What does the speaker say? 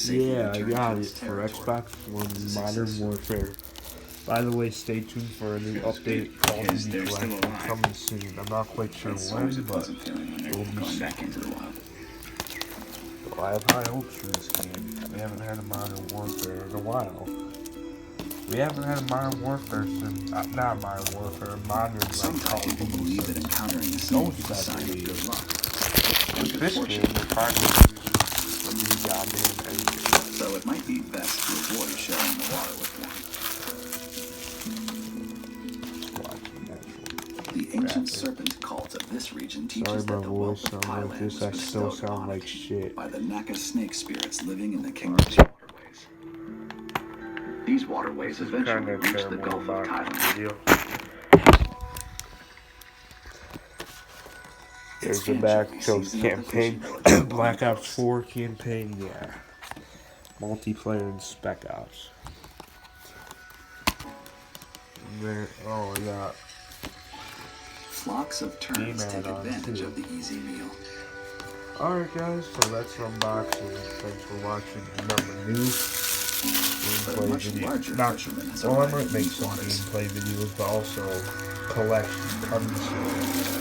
safely Yeah, I return got to it its for territory. Xbox One Modern Warfare. By the way, stay tuned for a new update Call of Because Duty they're still collection alive. coming soon. I'm not quite sure It's always a when, but pleasant feeling when it will they're be going soon. back into the wild. So I have high hopes for this game. We haven't had a Modern Warfare in a while. We haven't had a Modern Warfare since, not Modern Warfare, Modern like Some Call people of Duty believe that since encountering a snake is a Ghost, I sign of believe. good luck. With And good this fortune. game, we're finally using a new goddamn engine. So it might be best to avoid sharing the water with one. The ancient serpent cult of this region teaches Sorry, that my the wealth voice of sounds like Thailand this. was I still bestowed sound upon like it shit. by the Naka snake spirits living in the kingdom's waterways. These waterways eventually reached the Gulf of Thailand. There's the back shows campaign, Black Ops 4 campaign, yeah. Multiplayer and Spec Ops. There, oh yeah. Flocks of terns take advantage of the easy meal. Alright guys, so that's unboxing. Thanks for watching. Remember, new gameplay videos. Not, well, I might make some gameplay videos, but also collection tons.